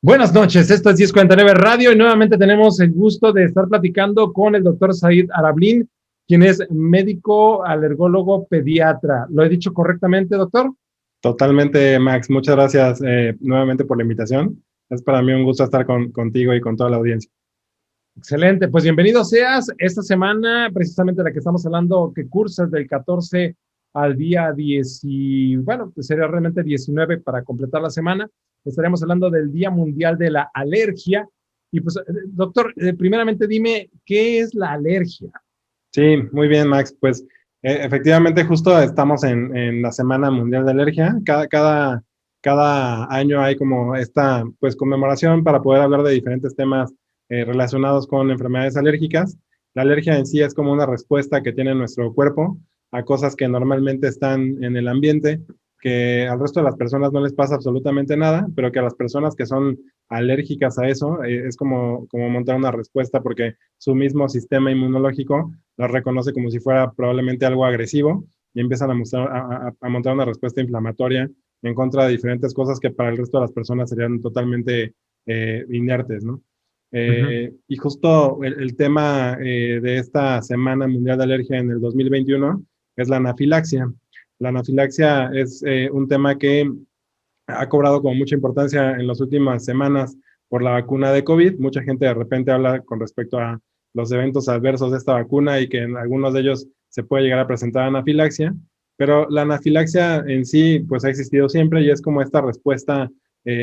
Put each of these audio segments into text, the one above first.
Buenas noches, esto es 1049 Radio y nuevamente tenemos el gusto de estar platicando con el doctor Said Arablin, quien es médico alergólogo pediatra. ¿Lo he dicho correctamente, doctor? Totalmente, Max. Muchas gracias nuevamente por la invitación. Es para mí un gusto estar contigo y con toda la audiencia. Excelente, pues bienvenido seas. Esta semana, precisamente la que estamos hablando, que cursas del 14 al día 10, y bueno, pues sería realmente 19 para completar la semana. Estaremos hablando del Día Mundial de la Alergia. Y pues, doctor, primeramente dime, ¿qué es la alergia? Sí, muy bien, Max. Pues efectivamente justo estamos en la Semana Mundial de Alergia. Cada año hay como esta pues conmemoración para poder hablar de diferentes temas relacionados con enfermedades alérgicas. La alergia en sí es como una respuesta que tiene nuestro cuerpo a cosas que normalmente están en el ambiente, que al resto de las personas no les pasa absolutamente nada, pero que a las personas que son alérgicas a eso es como montar una respuesta porque su mismo sistema inmunológico la reconoce como si fuera probablemente algo agresivo y empiezan a montar una respuesta inflamatoria en contra de diferentes cosas que para el resto de las personas serían totalmente inertes, ¿no? Y justo el tema de esta Semana Mundial de Alergia en el 2021 es la anafilaxia. La anafilaxia es un tema que ha cobrado como mucha importancia en las últimas semanas por la vacuna de COVID. Mucha gente de repente habla con respecto a los eventos adversos de esta vacuna y que en algunos de ellos se puede llegar a presentar anafilaxia, pero la anafilaxia en sí pues ha existido siempre y es como esta respuesta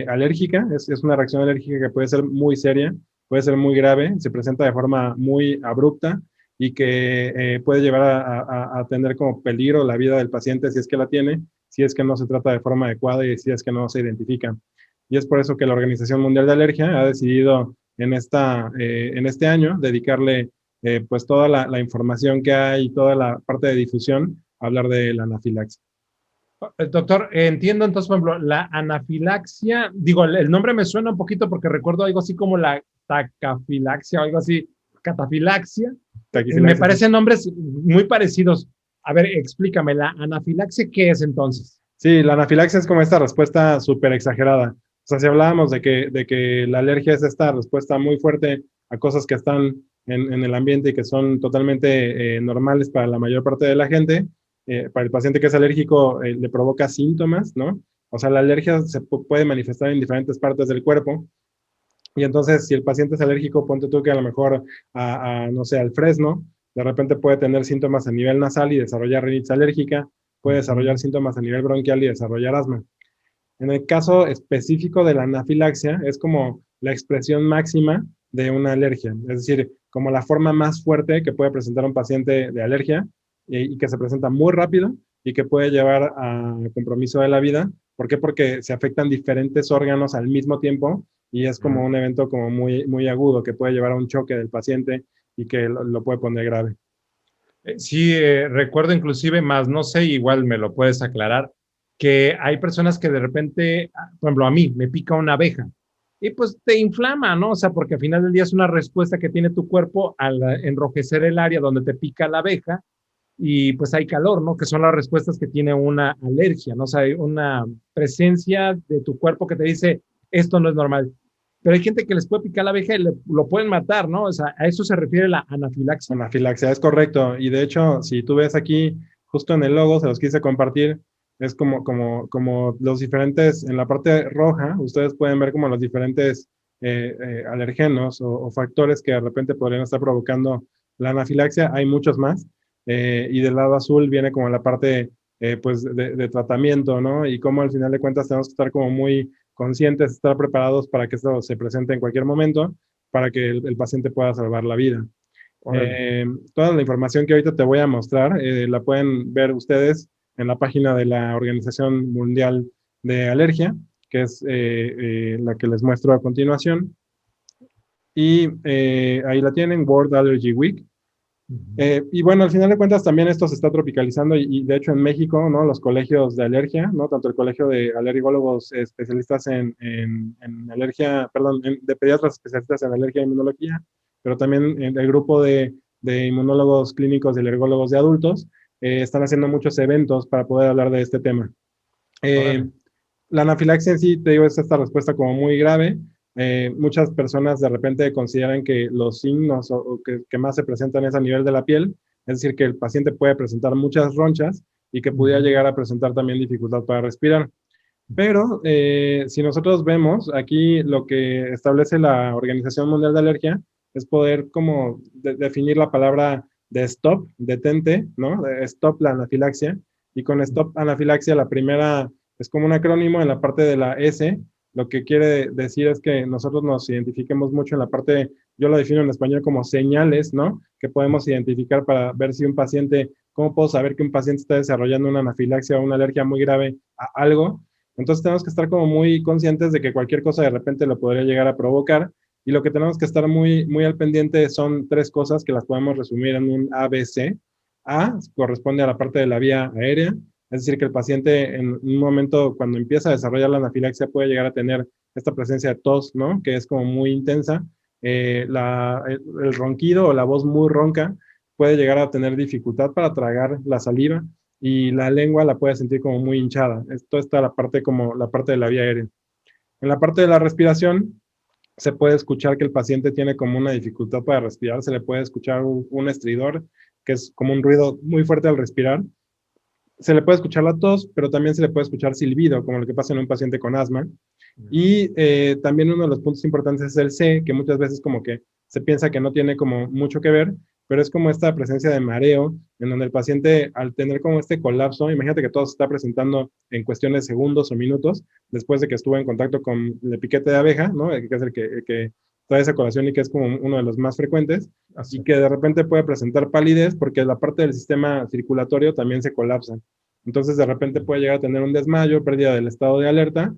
alérgica, es una reacción alérgica que puede ser muy seria, puede ser muy grave, se presenta de forma muy abrupta y que puede llevar a tener como peligro la vida del paciente si es que la tiene, si es que no se trata de forma adecuada y si es que no se identifica. Y es por eso que la Organización Mundial de Alergia ha decidido en este año dedicarle pues toda la información que hay y toda la parte de difusión a hablar de la anafilaxia. Doctor, entiendo entonces, por ejemplo, la anafilaxia, digo, el nombre me suena un poquito porque recuerdo algo así como la tacafilaxia o algo así, catafilaxia. Me Taquifilaxia, sí. parecen nombres muy parecidos. A ver, explícame, ¿la anafilaxia qué es entonces? Sí, la anafilaxia es como esta respuesta súper exagerada. O sea, si hablábamos de que la alergia es esta respuesta muy fuerte a cosas que están en el ambiente y que son totalmente normales para la mayor parte de la gente, para el paciente que es alérgico le provoca síntomas, ¿no? O sea, la alergia se puede manifestar en diferentes partes del cuerpo. Y entonces, si el paciente es alérgico, ponte tú que a lo mejor no sé, al fresno, de repente puede tener síntomas a nivel nasal y desarrollar rinitis alérgica, puede desarrollar síntomas a nivel bronquial y desarrollar asma. En el caso específico de la anafilaxia, es como la expresión máxima de una alergia, es decir, como la forma más fuerte que puede presentar un paciente de alergia y que se presenta muy rápido y que puede llevar a compromiso de la vida. ¿Por qué? Porque se afectan diferentes órganos al mismo tiempo y es como un evento como muy, muy agudo que puede llevar a un choque del paciente y que lo puede poner grave. Sí, recuerdo inclusive, más no sé, igual me lo puedes aclarar, que hay personas que de repente, por ejemplo, a mí me pica una abeja y pues te inflama, ¿no? O sea, porque al final del día es una respuesta que tiene tu cuerpo al enrojecer el área donde te pica la abeja y pues hay calor, ¿no? Que son las respuestas que tiene una alergia, ¿no? O sea, hay una presencia de tu cuerpo que te dice, esto no es normal. Pero hay gente que les puede picar la abeja y lo pueden matar, ¿no? O sea, a eso se refiere la anafilaxia. Anafilaxia, es correcto. Y de hecho, si tú ves aquí, justo en el logo, se los quise compartir, es como los diferentes, en la parte roja, ustedes pueden ver como los diferentes alergenos o factores que de repente podrían estar provocando la anafilaxia. Hay muchos más. Y del lado azul viene como la parte pues de tratamiento, ¿no? Y cómo al final de cuentas tenemos que estar como muy conscientes, estar preparados para que esto se presente en cualquier momento, para que el paciente pueda salvar la vida. Órale. Toda la información que ahorita te voy a mostrar la pueden ver ustedes en la página de la Organización Mundial de Alergia, que es la que les muestro a continuación. Y ahí la tienen, World Allergy Week. Y bueno, al final de cuentas también esto se está tropicalizando y de hecho en México, ¿no? Los colegios de alergia, ¿no? Tanto el colegio de alergólogos especialistas en alergia, perdón, de pediatras especialistas en alergia e inmunología, pero también el grupo de inmunólogos clínicos y alergólogos de adultos están haciendo muchos eventos para poder hablar de este tema. Órale. La anafilaxia en sí, te digo, es esta respuesta como muy grave Muchas personas de repente consideran que los signos que más se presentan es a nivel de la piel, es decir, que el paciente puede presentar muchas ronchas y que pudiera llegar a presentar también dificultad para respirar. Pero si nosotros vemos aquí lo que establece la Organización Mundial de Alergia es poder como definir la palabra de stop, detente, ¿no? De stop la anafilaxia. Y con stop anafilaxia la primera es como un acrónimo en la parte de la S. Lo que quiere decir es que nosotros nos identifiquemos mucho en la parte, yo lo defino en español como señales, ¿no? Que podemos identificar para ver si un paciente, cómo puedo saber que un paciente está desarrollando una anafilaxia o una alergia muy grave a algo. Entonces tenemos que estar como muy conscientes de que cualquier cosa de repente lo podría llegar a provocar y lo que tenemos que estar muy, muy al pendiente son tres cosas que las podemos resumir en un ABC. A corresponde a la parte de la vía aérea, es decir, que el paciente en un momento cuando empieza a desarrollar la anafilaxia puede llegar a tener esta presencia de tos, ¿no? Que es como muy intensa. El ronquido o la voz muy ronca puede llegar a tener dificultad para tragar la saliva y la lengua la puede sentir como muy hinchada. Esto está la parte como la parte de la vía aérea. En la parte de la respiración, se puede escuchar que el paciente tiene como una dificultad para respirar, se le puede escuchar un estridor, que es como un ruido muy fuerte al respirar. Se le puede escuchar la tos, pero también se le puede escuchar silbido, como lo que pasa en un paciente con asma. Y también uno de los puntos importantes es el C, que muchas veces como que se piensa que no tiene como mucho que ver, pero es como esta presencia de mareo, en donde el paciente al tener como este colapso, imagínate que todo se está presentando en cuestiones de segundos o minutos, después de que estuvo en contacto con el piquete de abeja, ¿no? Que es el que trae esa colación y que es como uno de los más frecuentes, así. Y que de repente puede presentar palidez porque la parte del sistema circulatorio también se colapsa. Entonces de repente puede llegar a tener un desmayo, pérdida del estado de alerta,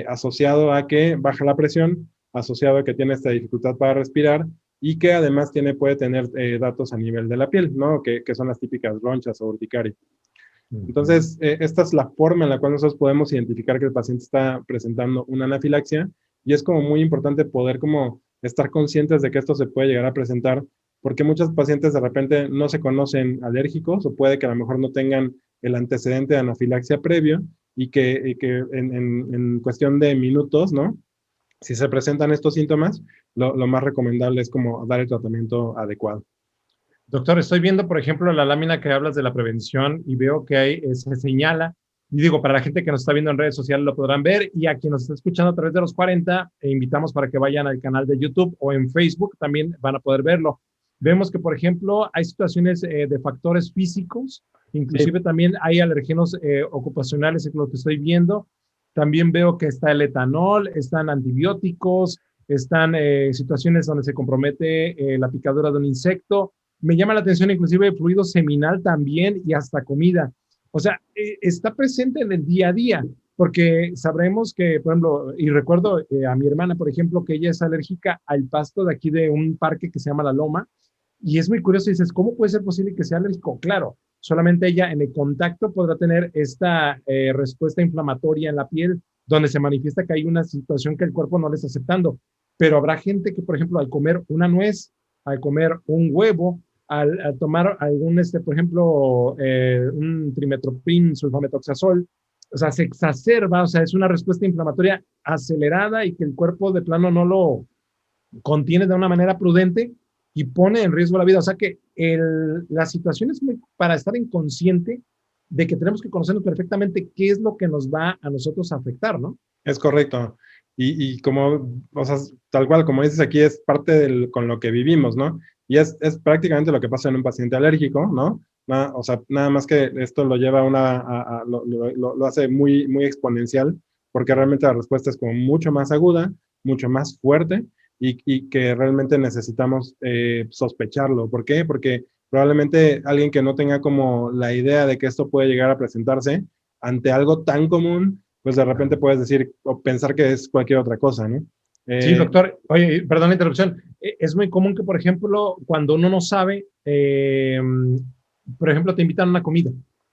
asociado a que baja la presión, asociado a que tiene esta dificultad para respirar y que además puede tener datos a nivel de la piel, ¿no? Que son las típicas ronchas o urticaria. Entonces, esta es la forma en la cual nosotros podemos identificar que el paciente está presentando una anafilaxia y es como muy importante poder como estar conscientes de que esto se puede llegar a presentar porque muchos pacientes de repente no se conocen alérgicos o puede que a lo mejor no tengan el antecedente de anafilaxia previo y que en cuestión de minutos, ¿no? Si se presentan estos síntomas, lo más recomendable es como dar el tratamiento adecuado. Doctor, estoy viendo, por ejemplo, la lámina que hablas de la prevención y veo que ahí se señala, y digo, para la gente que nos está viendo en redes sociales lo podrán ver, y a quien nos está escuchando a través de los 40, invitamos para que vayan al canal de YouTube o en Facebook, también van a poder verlo. Vemos que, por ejemplo, hay situaciones de factores físicos, inclusive también hay alergenos ocupacionales, es lo que estoy viendo. También veo que está el etanol, están antibióticos, están situaciones donde se compromete la picadura de un insecto. Me llama la atención inclusive el fluido seminal también y hasta comida. O sea, está presente en el día a día, porque sabremos que, por ejemplo, y recuerdo a mi hermana, por ejemplo, que ella es alérgica al pasto de aquí de un parque que se llama La Loma, y es muy curioso, dices, ¿cómo puede ser posible que sea alérgico? Claro, solamente ella en el contacto podrá tener esta respuesta inflamatoria en la piel, donde se manifiesta que hay una situación que el cuerpo no le está aceptando. Pero habrá gente que, por ejemplo, al comer una nuez, al comer un huevo, al tomar algún, por ejemplo, un trimetoprim, sulfametoxazol, o sea, se exacerba, o sea, es una respuesta inflamatoria acelerada y que el cuerpo de plano no lo contiene de una manera prudente y pone en riesgo la vida. O sea que la situación es muy, para estar inconsciente de que tenemos que conocernos perfectamente qué es lo que nos va a nosotros a afectar, ¿no? Es correcto. Y como, o sea, tal cual, como dices aquí, es parte con lo que vivimos, ¿no? Y es prácticamente lo que pasa en un paciente alérgico, ¿no? O sea, nada más que esto lo lleva lo hace muy, muy exponencial, porque realmente la respuesta es como mucho más aguda, mucho más fuerte, y que realmente necesitamos sospecharlo. ¿Por qué? Porque probablemente alguien que no tenga como la idea de que esto puede llegar a presentarse ante algo tan común, pues de repente puedes decir o pensar que es cualquier otra cosa, ¿no? Sí, doctor. Oye, perdón la interrupción. Es muy común que, por ejemplo, cuando uno no sabe, por ejemplo, te invitan a una comida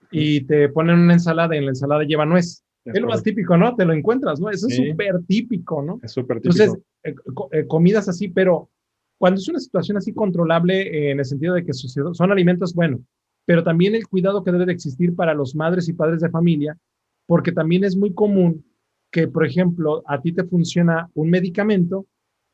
y te ponen una ensalada y en la ensalada lleva nuez. Es lo más típico, ¿no? Te lo encuentras, ¿no? Eso es súper típico, ¿no? Es súper típico. Entonces, comidas así, pero cuando es una situación así controlable, en el sentido de que son alimentos, bueno, pero también el cuidado que debe de existir para los madres y padres de familia, porque también es muy común que, por ejemplo, a ti te funciona un medicamento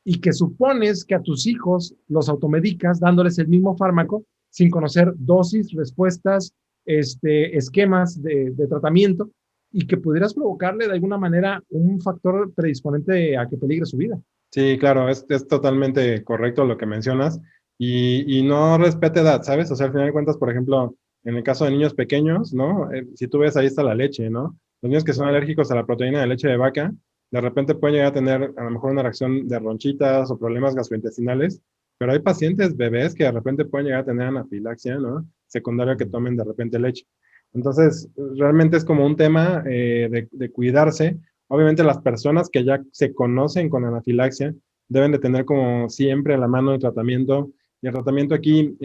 y que supones que a tus hijos los automedicas dándoles el mismo fármaco sin conocer dosis, respuestas, esquemas de tratamiento y que pudieras provocarle de alguna manera un factor predisponente a que peligre su vida. Sí, claro, es totalmente correcto lo que mencionas y no respeta edad, ¿sabes? O sea, al final de cuentas, por ejemplo, en el caso de niños pequeños, ¿no? Si tú ves, ahí está la leche, ¿no? Los niños que son Claro. alérgicos a la proteína de leche de vaca, de repente pueden llegar a tener a lo mejor una reacción de ronchitas o problemas gastrointestinales, pero hay pacientes, bebés, que de repente pueden llegar a tener anafilaxia, ¿no? Secundaria que tomen de repente leche. Entonces, realmente es como un tema de cuidarse. Obviamente las personas que ya se conocen con anafilaxia deben de tener como siempre a la mano el tratamiento. Y el tratamiento aquí,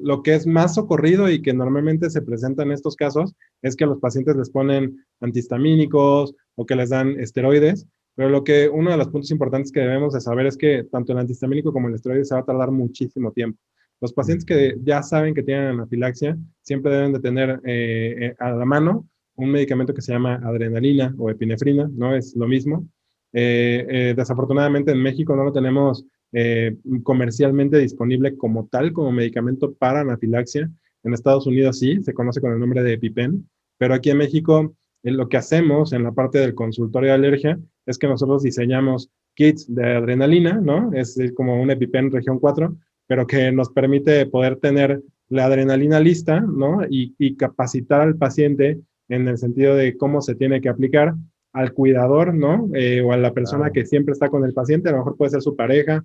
lo que es más socorrido y que normalmente se presenta en estos casos es que a los pacientes les ponen antihistamínicos o que les dan esteroides, pero uno de los puntos importantes que debemos de saber es que tanto el antihistamínico como el esteroide se va a tardar muchísimo tiempo. Los pacientes que ya saben que tienen anafilaxia siempre deben de tener a la mano un medicamento que se llama adrenalina o epinefrina, ¿no? Es lo mismo. Desafortunadamente en México no lo tenemos comercialmente disponible como tal, como medicamento para anafilaxia. En Estados Unidos sí, se conoce con el nombre de EpiPen, pero aquí en México lo que hacemos en la parte del consultorio de alergia es que nosotros diseñamos kits de adrenalina, ¿no? Es como un EpiPen región 4, pero que nos permite poder tener la adrenalina lista, ¿no? Y capacitar al paciente en el sentido de cómo se tiene que aplicar al cuidador, ¿no? O a la persona Claro. que siempre está con el paciente, a lo mejor puede ser su pareja,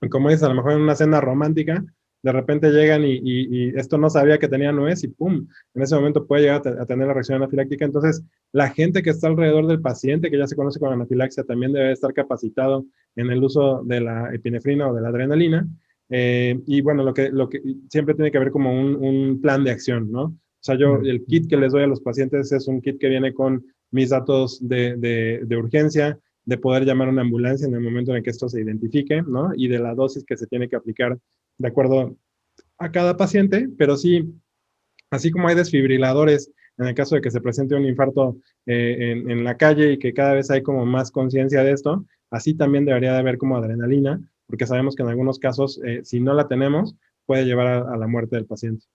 y como dices, a lo mejor en una cena romántica, de repente llegan y esto no sabía que tenía nuez y ¡pum! En ese momento puede llegar a tener la reacción anafiláctica. Entonces, la gente que está alrededor del paciente, que ya se conoce con anafilaxia, también debe estar capacitado en el uso de la epinefrina o de la adrenalina. Y bueno, lo que siempre tiene que haber como un plan de acción, ¿no? O sea, yo el kit que les doy a los pacientes es un kit que viene con mis datos de urgencia, de poder llamar a una ambulancia en el momento en el que esto se identifique, ¿no? Y de la dosis que se tiene que aplicar de acuerdo a cada paciente, pero sí, así como hay desfibriladores en el caso de que se presente un infarto en la calle y que cada vez hay como más conciencia de esto, así también debería de haber como adrenalina, porque sabemos que en algunos casos, si no la tenemos, puede llevar a la muerte del paciente.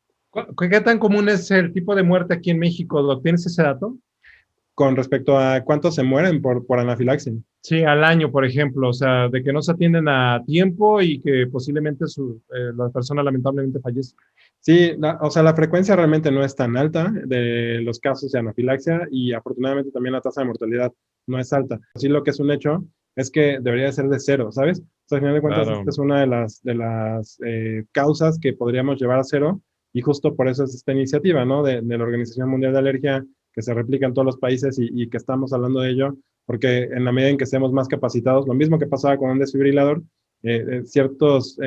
¿Qué tan común es el tipo de muerte aquí en México? ¿Lo tienes ese dato? Con respecto a cuántos se mueren por anafilaxia. Sí, al año, por ejemplo, o sea, de que no se atienden a tiempo y que posiblemente la persona lamentablemente fallece. Sí, o sea, la frecuencia realmente no es tan alta de los casos de anafilaxia y afortunadamente también la tasa de mortalidad no es alta. Sí, lo que es un hecho es que debería ser de cero, ¿sabes? O sea, al final de cuentas, esta Claro. es una de las causas que podríamos llevar a cero y justo por eso es esta iniciativa, ¿no? De la Organización Mundial de Alergia que se replica en todos los países y que estamos hablando de ello, porque en la medida en que estemos más capacitados, lo mismo que pasaba con un desfibrilador, ciertos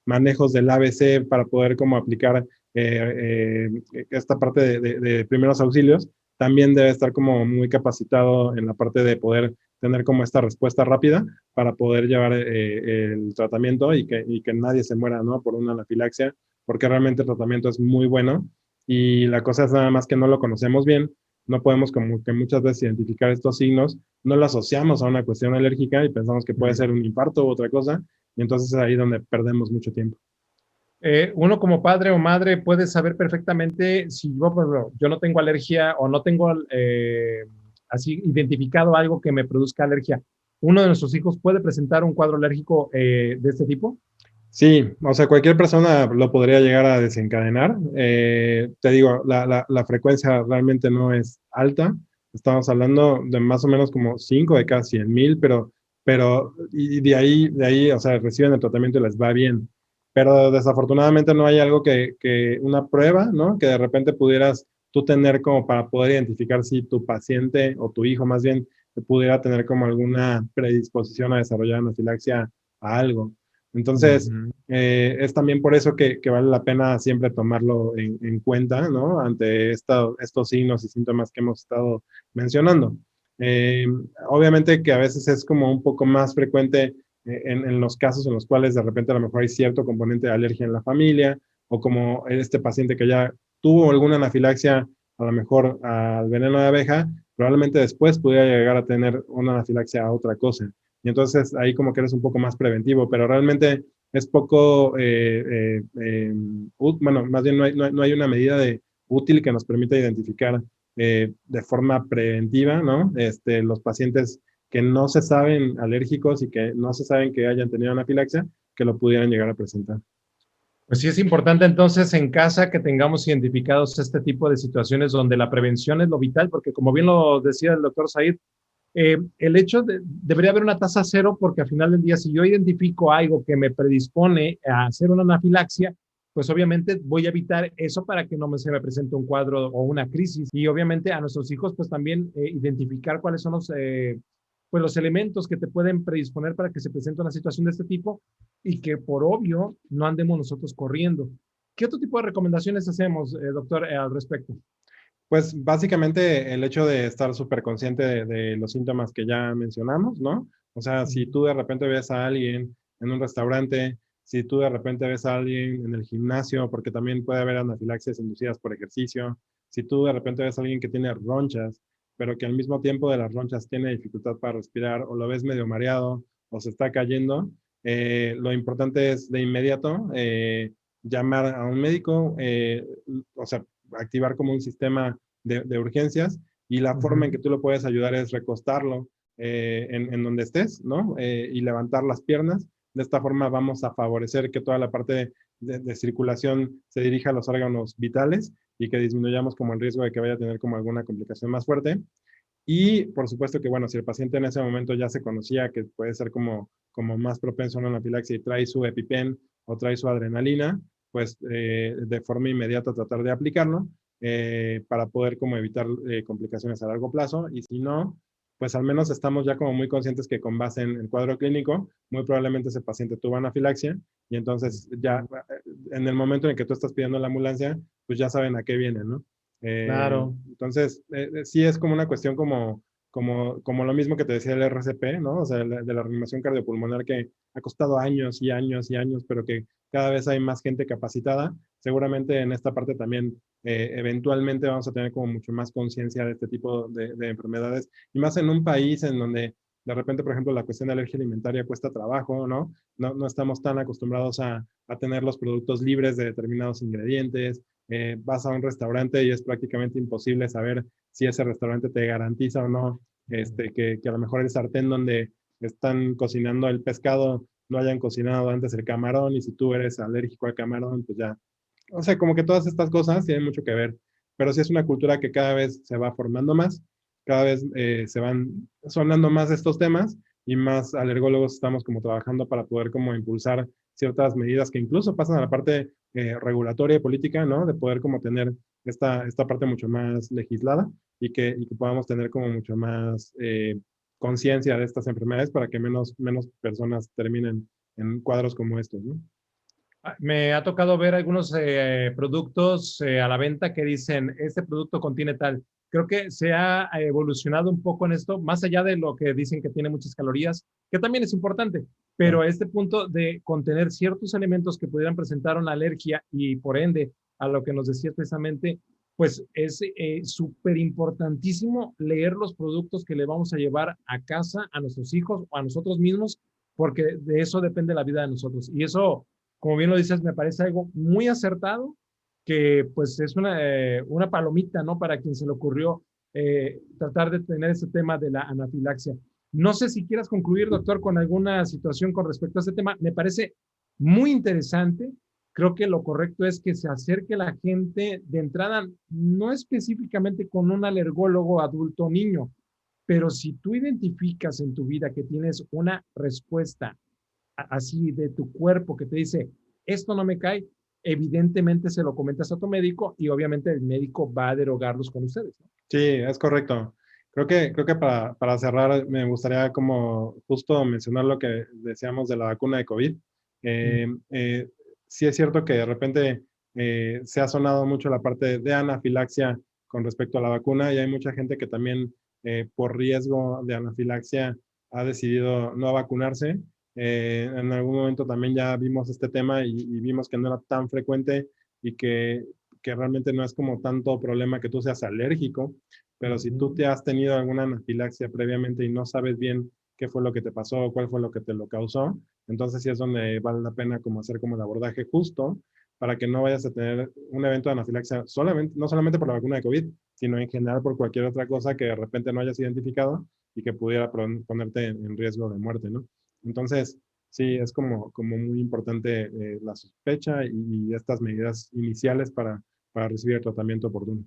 manejos del ABC para poder como aplicar esta parte de primeros auxilios, también debe estar como muy capacitado en la parte de poder tener como esta respuesta rápida para poder llevar el tratamiento y que nadie se muera, ¿no? Por una anafilaxia, porque realmente el tratamiento es muy bueno y la cosa es nada más que no lo conocemos bien, no podemos como que muchas veces identificar estos signos, no lo asociamos a una cuestión alérgica y pensamos que puede ser un infarto u otra cosa, y entonces es ahí donde perdemos mucho tiempo. Uno como padre o madre puede saber perfectamente si yo, por ejemplo, yo no tengo alergia o no tengo así identificado algo que me produzca alergia. ¿Uno de nuestros hijos puede presentar un cuadro alérgico de este tipo? Sí, o sea, cualquier persona lo podría llegar a desencadenar. Te digo, la frecuencia realmente no es alta. Estamos hablando de más o menos como 5 de cada 100,000, pero y de ahí, o sea, reciben el tratamiento y les va bien. Pero desafortunadamente no hay algo una prueba, ¿no? Que de repente pudieras tú tener como para poder identificar si tu paciente o tu hijo más bien pudiera tener como alguna predisposición a desarrollar anafilaxia a algo. Entonces, Ujú. es también por eso que vale la pena siempre tomarlo en cuenta, ¿no? Ante estos signos y síntomas que hemos estado mencionando. Eh, Obviamente que a veces es como un poco más frecuente en los casos en los cuales de repente a lo mejor hay cierto componente de alergia en la familia o como este paciente que ya tuvo alguna anafilaxia a lo mejor al veneno de abeja, probablemente después pudiera llegar a tener una anafilaxia a otra cosa. Y entonces ahí como que eres un poco más preventivo, pero realmente es poco, bueno, más bien no hay una medida útil que nos permita identificar de forma preventiva, ¿no? Los pacientes que no se saben alérgicos y que no se saben que hayan tenido anafilaxia, que lo pudieran llegar a presentar. Pues sí es importante entonces en casa que tengamos identificados este tipo de situaciones donde la prevención es lo vital, porque como bien lo decía el doctor Said, el hecho debería haber una tasa cero porque al final del día, si yo identifico algo que me predispone a hacer una anafilaxia, pues obviamente voy a evitar eso para que no se me presente un cuadro o una crisis. Y obviamente a nuestros hijos, pues también identificar cuáles son pues los elementos que te pueden predisponer para que se presente una situación de este tipo y que por obvio no andemos nosotros corriendo. ¿Qué otro tipo de recomendaciones hacemos, doctor, al respecto? Pues básicamente el hecho de estar súper consciente de los síntomas que ya mencionamos, ¿no? O sea, si tú de repente ves a alguien en un restaurante, si tú de repente ves a alguien en el gimnasio, porque también puede haber anafilaxias inducidas por ejercicio, si tú de repente ves a alguien que tiene ronchas, pero que al mismo tiempo de las ronchas tiene dificultad para respirar, o lo ves medio mareado, o se está cayendo, lo importante es de inmediato llamar a un médico, o sea, activar como un sistema de urgencias y la forma en que tú lo puedes ayudar es recostarlo en donde estés, ¿no? Y levantar las piernas. De esta forma vamos a favorecer que toda la parte de circulación se dirija a los órganos vitales y que disminuyamos como el riesgo de que vaya a tener como alguna complicación más fuerte. Y por supuesto que, bueno, si el paciente en ese momento ya se conocía que puede ser como más propenso a una anafilaxia y trae su EpiPen o trae su adrenalina, pues de forma inmediata tratar de aplicarlo para poder como evitar complicaciones a largo plazo. Y si no, pues al menos estamos ya como muy conscientes que con base en el cuadro clínico, muy probablemente ese paciente tuvo anafilaxia y entonces ya en el momento en que tú estás pidiendo la ambulancia, pues ya saben a qué viene, ¿no? Claro. Entonces, sí es como una cuestión como lo mismo que te decía el RCP, ¿no? O sea, de la reanimación cardiopulmonar que ha costado años y años y años, pero que cada vez hay más gente capacitada. Seguramente en esta parte también, eventualmente vamos a tener como mucho más conciencia de este tipo de enfermedades, y más en un país en donde de repente, por ejemplo, la cuestión de alergia alimentaria cuesta trabajo, ¿no? No estamos tan acostumbrados a tener los productos libres de determinados ingredientes. Vas a un restaurante y es prácticamente imposible saber si ese restaurante te garantiza o no que a lo mejor el sartén donde están cocinando el pescado no hayan cocinado antes el camarón, y si tú eres alérgico al camarón, pues ya. O sea, como que todas estas cosas tienen mucho que ver, pero sí es una cultura que cada vez se va formando más, cada vez se van sonando más estos temas y más alergólogos estamos como trabajando para poder como impulsar ciertas medidas que incluso pasan a la parte regulatoria y política, ¿no? De poder como tener esta parte mucho más legislada y que podamos tener como mucho más conciencia de estas enfermedades para que menos personas terminen en cuadros como estos, ¿no? Me ha tocado ver algunos productos a la venta que dicen, este producto contiene tal. Creo que se ha evolucionado un poco en esto, más allá de lo que dicen que tiene muchas calorías, que también es importante, Claro. pero este punto de contener ciertos elementos que pudieran presentar una alergia y por ende a lo que nos decía precisamente, pues es súper importantísimo leer los productos que le vamos a llevar a casa, a nuestros hijos o a nosotros mismos, porque de eso depende la vida de nosotros. Y eso, como bien lo dices, me parece algo muy acertado, que pues es una palomita, ¿no? Para quien se le ocurrió tratar de tener ese tema de la anafilaxia. No sé si quieras concluir, doctor, con alguna situación con respecto a este tema. Me parece muy interesante. Creo que lo correcto es que se acerque la gente de entrada, no específicamente con un alergólogo adulto o niño, pero si tú identificas en tu vida que tienes una respuesta así de tu cuerpo que te dice, esto no me cae, evidentemente se lo comentas a tu médico y obviamente el médico va a derogarlos con ustedes, ¿no? Sí, es correcto. Creo que para cerrar me gustaría como justo mencionar lo que decíamos de la vacuna de COVID. Mm. Sí es cierto que de repente se ha sonado mucho la parte de anafilaxia con respecto a la vacuna, y hay mucha gente que también por riesgo de anafilaxia ha decidido no vacunarse. En algún momento también ya vimos este tema y vimos que no era tan frecuente y que realmente no es como tanto problema que tú seas alérgico, pero si tú te has tenido alguna anafilaxia previamente y no sabes bien qué fue lo que te pasó, cuál fue lo que te lo causó, entonces sí es donde vale la pena como hacer como el abordaje justo para que no vayas a tener un evento de anafilaxia solamente, no solamente por la vacuna de COVID, sino en general por cualquier otra cosa que de repente no hayas identificado y que pudiera ponerte en riesgo de muerte, ¿no? Entonces, sí, es como muy importante la sospecha y estas medidas iniciales para recibir el tratamiento oportuno.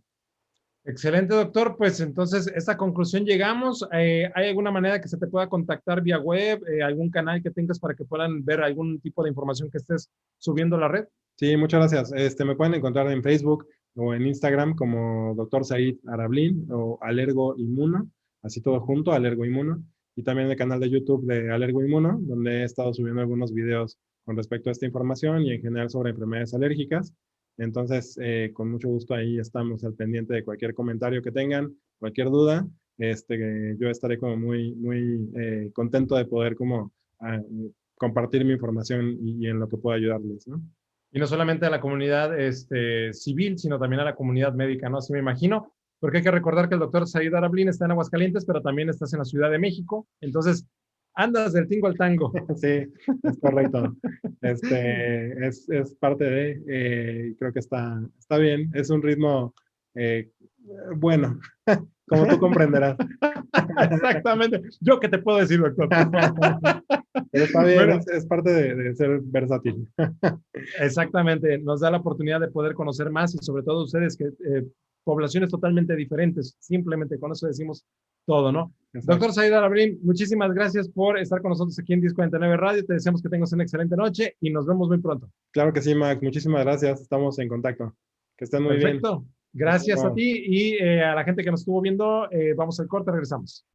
Excelente, doctor. Pues entonces, a esta conclusión llegamos. ¿Hay alguna manera que se te pueda contactar vía web? ¿Algún canal que tengas para que puedan ver algún tipo de información que estés subiendo a la red? Sí, muchas gracias. Me pueden encontrar en Facebook o en Instagram como Dr. Said Arablin o Alergo Inmuno, así todo junto, Alergo Inmuno. Y también en el canal de YouTube de Alergo Inmuno, donde he estado subiendo algunos videos con respecto a esta información y en general sobre enfermedades alérgicas. Entonces, con mucho gusto ahí estamos al pendiente de cualquier comentario que tengan, cualquier duda. Yo estaré como muy contento de poder como compartir mi información y en lo que pueda ayudarles, ¿no? Y no solamente a la comunidad civil, sino también a la comunidad médica, ¿no? Así me imagino, porque hay que recordar que el doctor Said Arablin está en Aguascalientes, pero también estás en la Ciudad de México, entonces andas del tingo al tango. Sí, es correcto. Es parte de, creo que está bien, es un ritmo bueno, como tú comprenderás. Exactamente. ¿Yo qué te puedo decir, doctor? Pero está bien, Bueno, es parte de ser versátil. exactamente. Nos da la oportunidad de poder conocer más y sobre todo ustedes que poblaciones totalmente diferentes. Simplemente con eso decimos todo, ¿no? Exacto. Doctor Said Arabrin, muchísimas gracias por estar con nosotros aquí en 1049 Radio. Te deseamos que tengas una excelente noche y nos vemos muy pronto. Claro que sí, Max. Muchísimas gracias. Estamos en contacto. Que estén muy bien. Perfecto. Hasta Gracias a luego. ti y a la gente que nos estuvo viendo. Vamos al corte, regresamos.